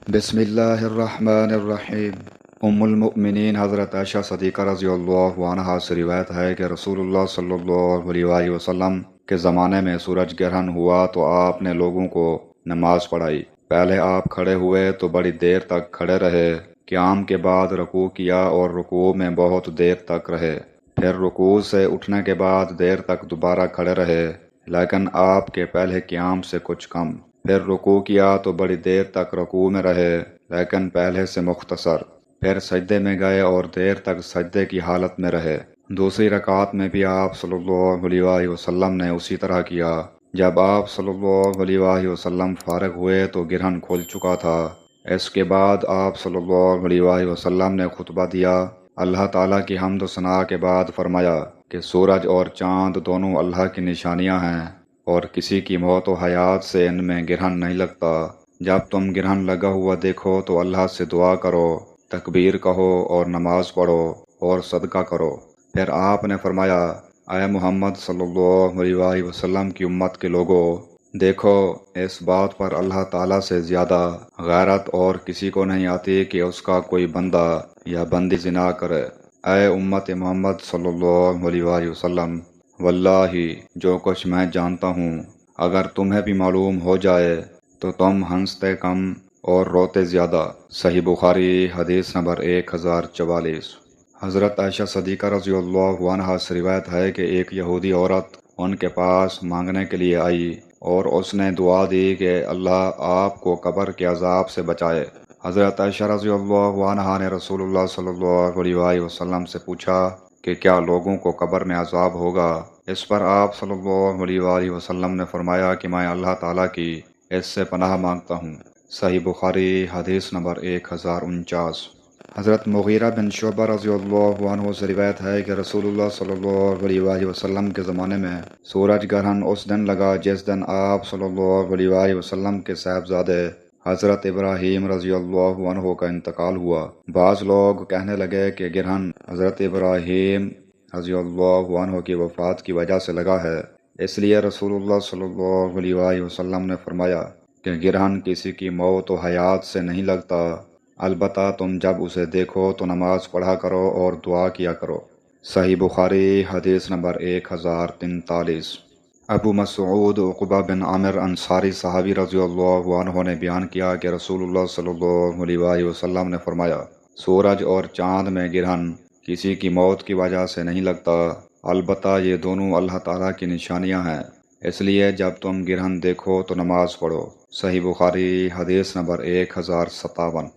بسم اللہ الرحمن الرحیم۔ ام المؤمنین حضرت عائشہ صدیقہ رضی اللہ عنہا سے روایت ہے کہ رسول اللہ صلی اللہ علیہ وآلہ وسلم کے زمانے میں سورج گرہن ہوا تو آپ نے لوگوں کو نماز پڑھائی۔ پہلے آپ کھڑے ہوئے تو بڑی دیر تک کھڑے رہے، قیام کے بعد رکوع کیا اور رکوع میں بہت دیر تک رہے، پھر رکوع سے اٹھنے کے بعد دیر تک دوبارہ کھڑے رہے، لیکن آپ کے پہلے قیام سے کچھ کم۔ پھر رکوع کیا تو بڑی دیر تک رکوع میں رہے، لیکن پہلے سے مختصر۔ پھر سجدے میں گئے اور دیر تک سجدے کی حالت میں رہے۔ دوسری رکعت میں بھی آپ صلی اللہ علیہ وآلہ وسلم نے اسی طرح کیا۔ جب آپ صلی اللہ علیہ وآلہ وسلم فارغ ہوئے تو گرہن کھل چکا تھا۔ اس کے بعد آپ صلی اللہ علیہ وآلہ وسلم نے خطبہ دیا۔ اللہ تعالیٰ کی حمد و ثناء کے بعد فرمایا کہ سورج اور چاند دونوں اللہ کی نشانیاں ہیں، اور کسی کی موت و حیات سے ان میں گرہن نہیں لگتا۔ جب تم گرہن لگا ہوا دیکھو تو اللہ سے دعا کرو، تکبیر کہو اور نماز پڑھو اور صدقہ کرو۔ پھر آپ نے فرمایا، اے محمد صلی اللہ علیہ وآلہ وسلم کی امت کے لوگو، دیکھو اس بات پر اللہ تعالیٰ سے زیادہ غیرت اور کسی کو نہیں آتی کہ اس کا کوئی بندہ یا بندی زنا کرے۔ اے امت محمد صلی اللہ علیہ وآلہ وسلم، واللہ جو کچھ میں جانتا ہوں اگر تمہیں بھی معلوم ہو جائے تو تم ہنستے کم اور روتے زیادہ۔ صحیح بخاری حدیث نمبر 1044۔ حضرت عائشہ صدیقہ رضی اللہ عنہا سے روایت ہے کہ ایک یہودی عورت ان کے پاس مانگنے کے لیے آئی اور اس نے دعا دی کہ اللہ آپ کو قبر کے عذاب سے بچائے۔ حضرت عائشہ رضی اللہ عنہا نے رسول اللہ صلی اللہ علیہ وآلہ وسلم سے پوچھا کہ کیا لوگوں کو قبر میں عذاب ہوگا؟ اس پر آپ صلی اللہ علیہ وآلہ وسلم نے فرمایا کہ میں اللہ تعالیٰ کی اس سے پناہ مانگتا ہوں۔ صحیح بخاری حدیث نمبر 1049۔ حضرت مغیرہ بن شعبہ رضی اللہ عنہ سے روایت ہے کہ رسول اللہ صلی اللہ علیہ وآلہ وسلم کے زمانے میں سورج گرہن اس دن لگا جس دن آپ صلی اللہ علیہ وآلہ وسلم کے صاحبزادے حضرت ابراہیم رضی اللہ عنہ کا انتقال ہوا۔ بعض لوگ کہنے لگے کہ گرہن حضرت ابراہیم رضی اللہ عنہ کی وفات کی وجہ سے لگا ہے، اس لیے رسول اللہ صلی اللہ علیہ وآلہ وسلم نے فرمایا کہ گرہن کسی کی موت و حیات سے نہیں لگتا، البتہ تم جب اسے دیکھو تو نماز پڑھا کرو اور دعا کیا کرو۔ صحیح بخاری حدیث نمبر 1043۔ ابو مسعود عقبہ بن عامر انصاری صحابی رضی اللہ عنہ نے بیان کیا کہ رسول اللہ صلی اللہ علیہ وآلہ وسلم نے فرمایا، سورج اور چاند میں گرہن کسی کی موت کی وجہ سے نہیں لگتا، البتہ یہ دونوں اللہ تعالیٰ کی نشانیاں ہیں، اس لیے جب تم گرہن دیکھو تو نماز پڑھو۔ صحیح بخاری حدیث نمبر 1057۔